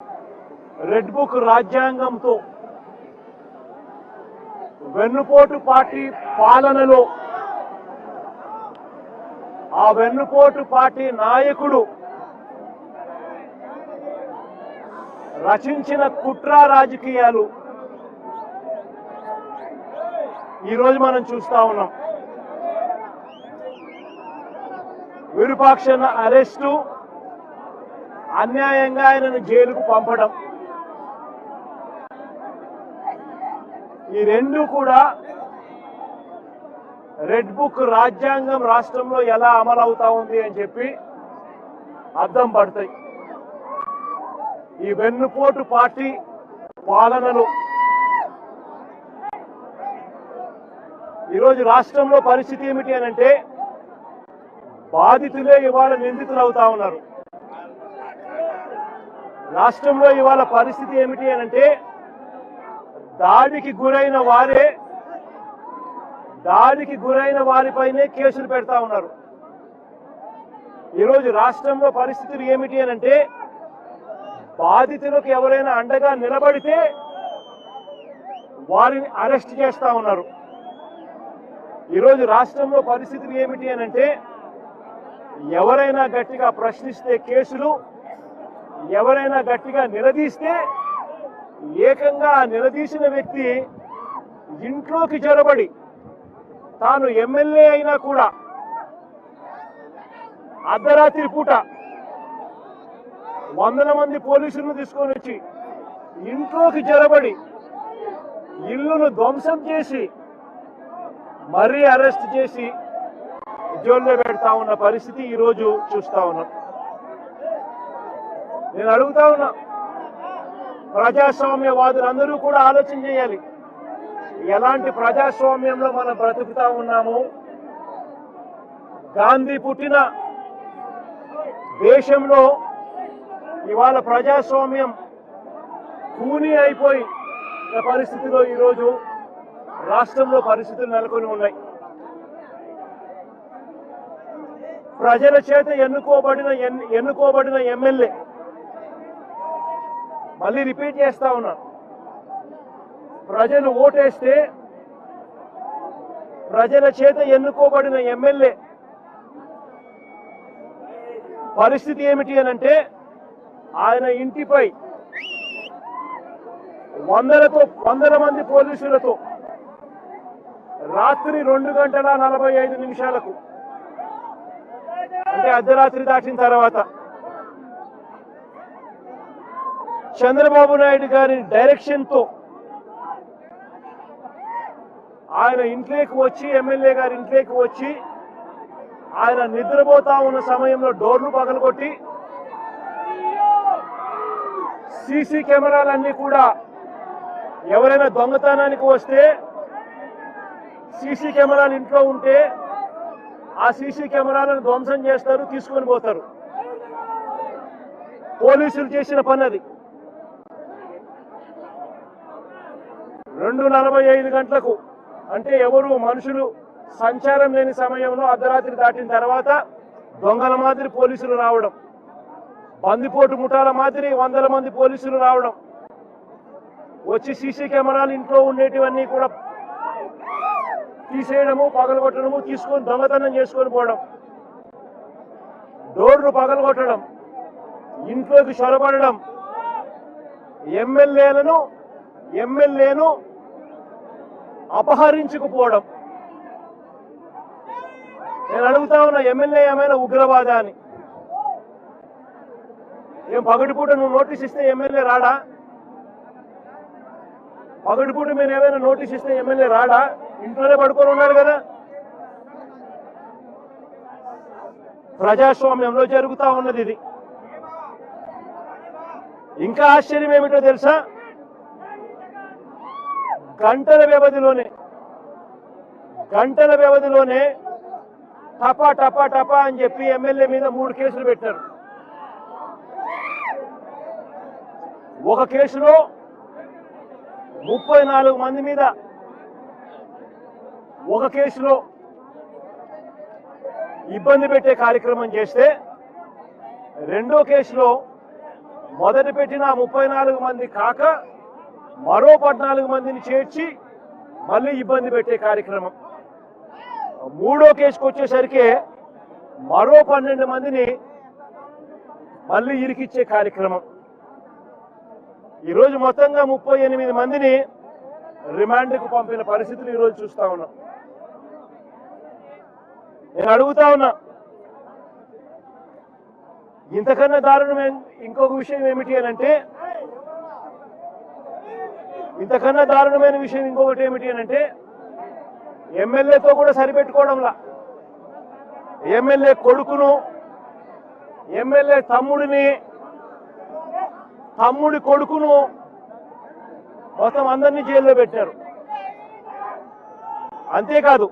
Red book రాజ్యాంగంతో వెన్నుపోటు party పాలనలో ఆ వెన్నుపోటు పార్టీ నాయకుడు రచించిన కుట్ర రాజకీయాలు ఈరోజు మనం చూస్తా ఉన్నాం. విరూపాక్షన్న అరెస్టు, అన్యాయంగా ఆయనను జైలుకు పంపడం, ఈ రెండు కూడా రెడ్ బుక్ రాజ్యాంగం రాష్ట్రంలో ఎలా అమలవుతా ఉంది అని చెప్పి అద్దం పడతాయి. ఈ వెన్నుపోటు పార్టీ పాలనలో ఈరోజు రాష్ట్రంలో పరిస్థితి ఏమిటి అని అంటే, బాధితులే ఇవాళ నిందితులు అవుతా ఉన్నారు. రాష్ట్రంలో ఇవాళ పరిస్థితి ఏమిటి అని అంటే, దాడికి గురైన వారిపైనే కేసులు పెడతా ఉన్నారు. ఈరోజు రాష్ట్రంలో పరిస్థితులు ఏమిటి అని అంటే, బాధితులకు ఎవరైనా అండగా నిలబడితే వారిని అరెస్ట్ చేస్తా ఉన్నారు. ఈరోజు రాష్ట్రంలో పరిస్థితులు ఏమిటి అని అంటే, ఎవరైనా గట్టిగా ప్రశ్నిస్తే కేసులు, ఎవరైనా గట్టిగా నిలదీస్తే ఏకంగా నిలదీసిన వ్యక్తి ఇంట్లోకి జొరబడి తాను ఎమ్మెల్యే అయినా కూడా అర్ధరాత్రి పూట వందల మంది పోలీసులను తీసుకొని వచ్చి ఇంట్లోకి జొరబడి ఇల్లును ధ్వంసం చేసి మరీ అరెస్ట్ చేసి జైల్లో పెడతా ఉన్న పరిస్థితి ఈరోజు చూస్తా ఉన్నాం. నేను అడుగుతా ఉన్నా, ప్రజాస్వామ్యవాదులందరూ కూడా ఆలోచన చేయాలి. ఎలాంటి ప్రజాస్వామ్యంలో మనం బ్రతుకుతా ఉన్నాము? గాంధీ పుట్టిన దేశంలో ఇవాళ ప్రజాస్వామ్యం కూని అయిపోయి పరిస్థితిలో ఈరోజు రాష్ట్రంలో పరిస్థితులు నెలకొని ఉన్నాయి. ప్రజల చేత ఎన్నుకోబడిన ఎమ్మెల్యే, మళ్ళీ రిపీట్ చేస్తా ఉన్నా, ప్రజలు ఓటేస్తే ప్రజల చేత ఎన్నుకోబడిన ఎమ్మెల్యే పరిస్థితి ఏమిటి అని అంటే, ఆయన ఇంటిపై వందల మంది పోలీసులతో రాత్రి 2:45 అంటే అర్ధరాత్రి దాటిన తర్వాత చంద్రబాబు నాయుడు గారి డైరెక్షన్ తో ఆయన ఇంట్లోకి వచ్చి, ఎమ్మెల్యే గారి ఇంట్లోకి వచ్చి, ఆయన నిద్రపోతా ఉన్న సమయంలో డోర్లు పగలగొట్టి సీసీ కెమెరాలన్నీ కూడా ఎవరైనా దొంగతనానికి వస్తే సీసీ కెమెరాలు ఇంట్లో ఉంటే ఆ సీసీ కెమెరాలను ధ్వంసం చేస్తారు, తీసుకొని పోతారు. పోలీసులు చేసిన పని అది. 2:45 అంటే ఎవరు మనుషులు సంచారం లేని సమయంలో అర్ధరాత్రి దాటిన తర్వాత దొంగల మాదిరి పోలీసులు రావడం, బందిపోటు ముఠాల మాదిరి వందల మంది పోలీసులు రావడం, వచ్చి సీసీ కెమెరాలు ఇంట్లో ఉండేటివన్నీ కూడా తీసేయడము, పగలగొట్టడము, తీసుకొని దొంగతనం చేసుకొని పోవడం, డోర్లు పగలగొట్టడం, ఇంట్లోకి చొరబడడం, ఎమ్మెల్యేను అపహరించుకుపోవడం. నేను అడుగుతా ఉన్నా, ఎమ్మెల్యే ఏమైనా ఉగ్రవాద అని? ఏం పగటిపూట నువ్వు నోటీస్ ఇస్తే ఎమ్మెల్యే రాడా? పగటిపూట మీరు ఏమైనా నోటీస్ ఇస్తే ఎమ్మెల్యే రాడా? ఇంట్లోనే పడుకొని ఉన్నాడు కదా. ప్రజాస్వామ్యంలో జరుగుతా ఉన్నది ఇది. ఇంకా ఆశ్చర్యం ఏమిటో తెలుసా? గంటల వ్యవధిలోనే టపా టపా టపా అని చెప్పి ఎమ్మెల్యే మీద 3 కేసులు పెట్టారు. ఒక కేసులో 34 మంది మీద, ఒక కేసులో ఇబ్బంది పెట్టే కార్యక్రమం చేస్తే, రెండో కేసులో మొదటి పెట్టిన 34 మంది కాక మరో 14 మందిని చేర్చి మళ్ళీ ఇబ్బంది పెట్టే కార్యక్రమం. మూడో కేసుకు వచ్చేసరికి మరో 12 మందిని మళ్ళీ ఇరికిచ్చే కార్యక్రమం. ఈరోజు మొత్తంగా 38 మందిని రిమాండ్కు పంపిన పరిస్థితులు ఈరోజు చూస్తా ఉన్నాం. నేను అడుగుతా ఉన్నా, ఇంతకన్నా దారుణం ఇంకొక విషయం ఏమిటి అని అంటే, ఇంతకన్నా దారుణమైన విషయం ఇంకొకటి ఏమిటి అని అంటే, ఎమ్మెల్యేతో కూడా సరిపెట్టుకోవడంలా ఎమ్మెల్యే కొడుకును, ఎమ్మెల్యే తమ్ముడిని, తమ్ముడి కొడుకును మొత్తం అందరినీ జైల్లో పెట్టారు. అంతేకాదు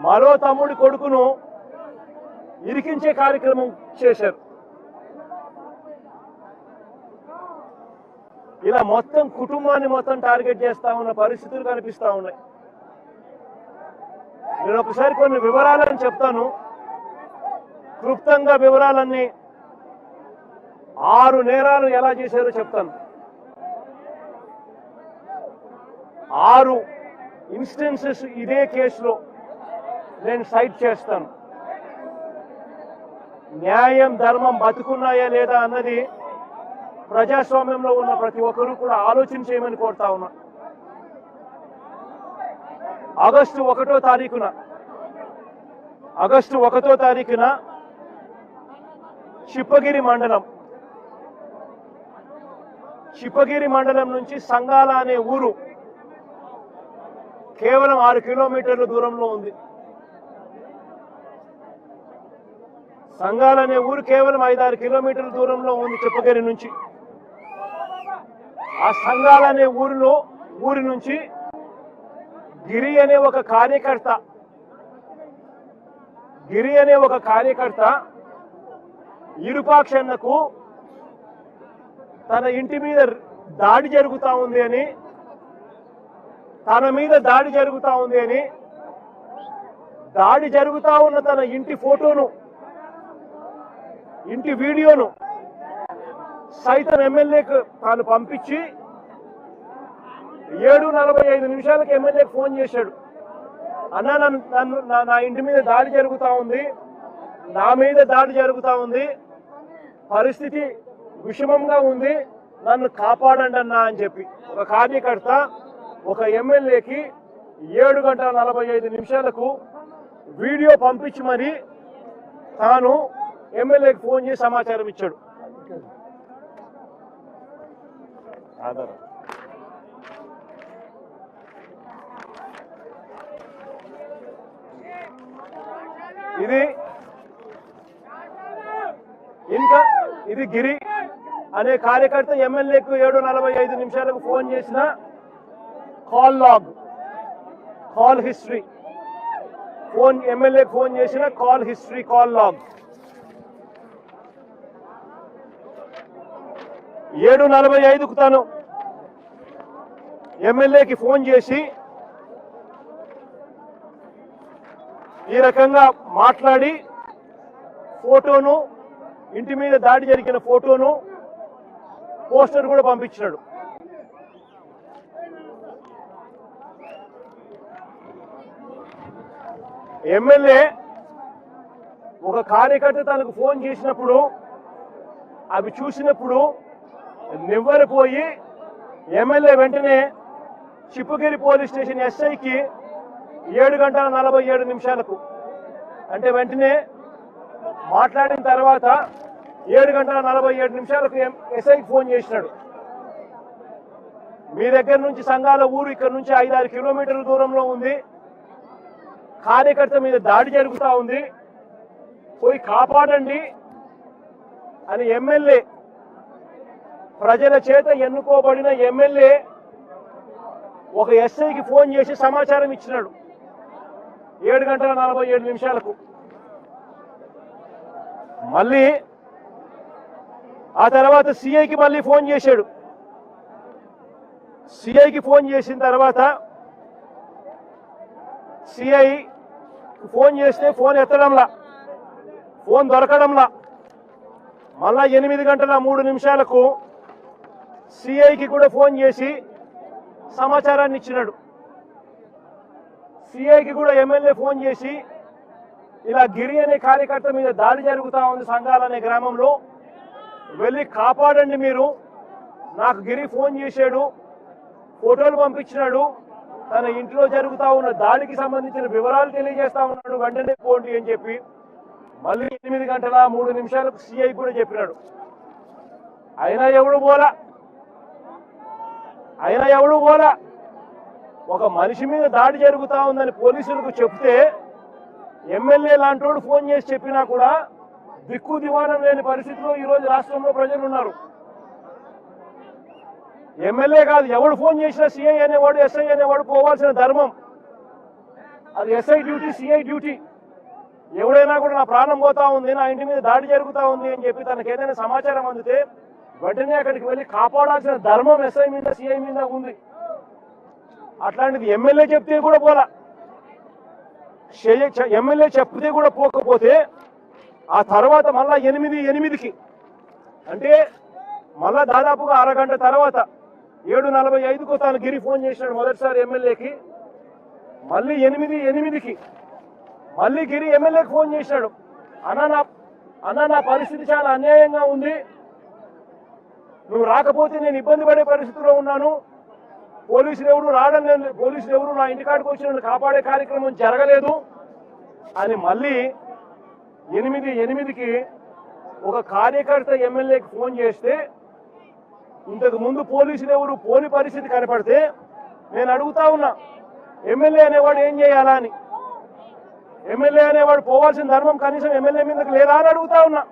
మరో తమ్ముడి కొడుకును ఇరికించే కార్యక్రమం చేశారు. ఇలా మొత్తం కుటుంబాన్ని మొత్తం టార్గెట్ చేస్తా ఉన్న పరిస్థితులు కనిపిస్తా ఉన్నాయి. నేను ఒకసారి కొన్ని వివరాలని చెప్తాను, క్లుప్తంగా వివరాలన్నీ. 6 నేరాలు ఎలా చేశారో చెప్తాను. 6 ఇన్స్టెన్సెస్ ఇదే కేసులో నేను సైట్ చేస్తాను. న్యాయం ధర్మం బతుకున్నాయా లేదా అన్నది ప్రజాస్వామ్యంలో ఉన్న ప్రతి ఒక్కరూ కూడా ఆలోచన చేయమని కోరుతా ఉన్నా. ఆగస్టు 1వ తారీఖున చిప్పగిరి మండలం నుంచి సంగాల అనే ఊరు కేవలం 6 కిలోమీటర్ల దూరంలో ఉంది. సంగాల అనే ఊరు కేవలం 5-6 కిలోమీటర్ల దూరంలో ఉంది చిప్పగిరి నుంచి. ఆ సంగాల అనే ఊరి నుంచి గిరి అనే ఒక కార్యకర్త ఇరుపాక్షన్నకు తన ఇంటి మీద దాడి జరుగుతా ఉంది అని, దాడి జరుగుతా ఉన్న తన ఇంటి ఫోటోను, ఇంటి వీడియోను సైతం ఎమ్మెల్యేకు తాను పంపించి 7:45 ఎమ్మెల్యేకి ఫోన్ చేశాడు. అన్నా, నా ఇంటి మీద దాడి జరుగుతా ఉంది, నా మీద దాడి జరుగుతా ఉంది, పరిస్థితి విషమంగా ఉంది, నన్ను కాపాడండి అన్నా అని చెప్పి ఒక కార్యకర్త ఒక ఎమ్మెల్యేకి 7:45 వీడియో పంపించి మరి తాను ఎమ్మెల్యేకి ఫోన్ చేసి సమాచారం ఇచ్చాడు. ఇది గిరి అనే కార్యకర్త ఎమ్మెల్యేకు 7:45 ఫోన్ చేసిన కాల్ హిస్టరీ, ఎమ్మెల్యేకి ఫోన్ చేసిన కాల్ లాగ్. 7:45 తాను ఎమ్మెల్యేకి ఫోన్ చేసి ఈ రకంగా మాట్లాడి ఫోటోను, ఇంటి మీద దాడి జరిగిన ఫోటోను, పోస్టర్ కూడా పంపించాడు. ఎమ్మెల్యే ఒక కార్యకర్త తనకు ఫోన్ చేసినప్పుడు అవి చూసినప్పుడు నివ్వెరపోయి ఎమ్మెల్యే వెంటనే చిప్పగిరి పోలీస్ స్టేషన్ ఎస్ఐకి 7:47 అంటే వెంటనే మాట్లాడిన తర్వాత 7:47 ఎస్ఐకి ఫోన్ చేసినాడు. మీ దగ్గర నుంచి సంగాల ఊరు ఇక్కడ నుంచి 5-6 కిలోమీటర్ల దూరంలో ఉంది, కార్యకర్త మీద దాడి జరుగుతూ ఉంది, పోయి కాపాడండి అని ఎమ్మెల్యే, ప్రజల చేత ఎన్నుకోబడిన ఎమ్మెల్యే ఒక ఎస్ఐకి ఫోన్ చేసి సమాచారం ఇచ్చినాడు 7:47. మళ్ళీ ఆ తర్వాత సిఐకి మళ్ళీ ఫోన్ చేశాడు. సిఐకి ఫోన్ చేసిన తర్వాత సిఐ ఫోన్ చేస్తే ఫోన్ ఎత్తడంలా, ఫోన్ దొరకడంలా. మళ్ళా 8:03 సిఐకి కూడా ఫోన్ చేసి సమాచారాన్ని ఇచ్చినాడు. సిఐకి కూడా ఎమ్మెల్యే ఫోన్ చేసి ఇలా గిరి అనే కార్యకర్త మీద దాడి జరుగుతూ ఉంది సంఘాలనే గ్రామంలో, వెళ్ళి కాపాడండి మీరు, నాకు గిరి ఫోన్ చేశాడు, ఫోటోలు పంపించినాడు, తన ఇంట్లో జరుగుతూ ఉన్న దాడికి సంబంధించిన వివరాలు తెలియజేస్తా ఉన్నాడు, వెంటనే పోండి అని చెప్పి మళ్ళీ 8 గంటల 3 నిమిషాలకు సిఐ కూడా చెప్పినాడు. అయినా ఎవడు పోలా. ఒక మనిషి మీద దాడి జరుగుతూ ఉందని పోలీసులకు చెప్తే ఎమ్మెల్యే లాంటోడు ఫోన్ చేసి చెప్పినా కూడా దిక్కు దివాణం లేని పరిస్థితిలో ఈరోజు రాష్ట్రంలో ప్రజలు ఉన్నారు. ఎమ్మెల్యే కాదు, ఎవడు ఫోన్ చేసినా సిఐ అనేవాడు, ఎస్ఐ అనేవాడు పోవాల్సిన ధర్మం. అది ఎస్ఐ డ్యూటీ, సిఐ డ్యూటీ. ఎవడైనా కూడా నా ప్రాణం పోతా ఉంది, నా ఇంటి మీద దాడి జరుగుతూ ఉంది అని చెప్పి తనకు ఏదైనా సమాచారం అందితే వెంటనే అక్కడికి వెళ్ళి కాపాడాల్సిన ధర్మం ఎస్ఐ మీద, సిఐ మీద ఉంది. అట్లాంటిది ఎమ్మెల్యే చెప్తే కూడా పోలా. ఎమ్మెల్యే చెప్తే కూడా పోకపోతే ఆ తర్వాత మళ్ళా 8:08కి అంటే మళ్ళా దాదాపుగా అరగంట తర్వాత 7:45కు తాను గిరి ఫోన్ చేసినాడు మొదటిసారి ఎమ్మెల్యేకి. మళ్ళీ 8:08కి మళ్ళీ గిరి ఎమ్మెల్యేకి ఫోన్ చేసినాడు. అన్న నా పరిస్థితి చాలా అన్యాయంగా ఉంది, నువ్వు రాకపోతే నేను ఇబ్బంది పడే పరిస్థితిలో ఉన్నాను, పోలీసులు ఎవరు నా ఇంటికాడికి వచ్చి నన్ను కాపాడే కార్యక్రమం జరగలేదు అని మళ్ళీ 8:08కి ఒక కార్యకర్త ఎమ్మెల్యేకి ఫోన్ చేస్తే ఇంతకు ముందు పోలీసులు ఎవరు పోని పరిస్థితి కనపడితే నేను అడుగుతా ఉన్నా, ఎమ్మెల్యే అనేవాడు ఏం చేయాలా అని. ఎమ్మెల్యే అనేవాడు పోవాల్సిన ధర్మం కనీసం ఎమ్మెల్యే మీదకి లేదా అని అడుగుతా ఉన్నా.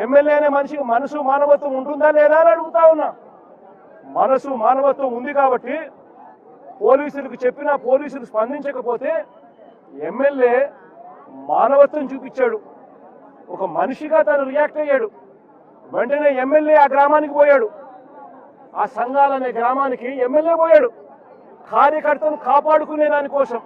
ఎమ్మెల్యే అనే మనిషికి మనసు మానవత్వం ఉంటుందా లేదా అని అడుగుతా ఉన్నా. మనసు మానవత్వం ఉంది కాబట్టి పోలీసులకు చెప్పినా పోలీసులు స్పందించకపోతే ఎమ్మెల్యే మానవత్వం చూపించాడు, ఒక మనిషిగా తను రియాక్ట్ అయ్యాడు. వెంటనే ఎమ్మెల్యే ఆ గ్రామానికి పోయాడు, ఆ సంఘాలనే గ్రామానికి ఎమ్మెల్యే పోయాడు కార్యకర్తను కాపాడుకునే దానికోసం.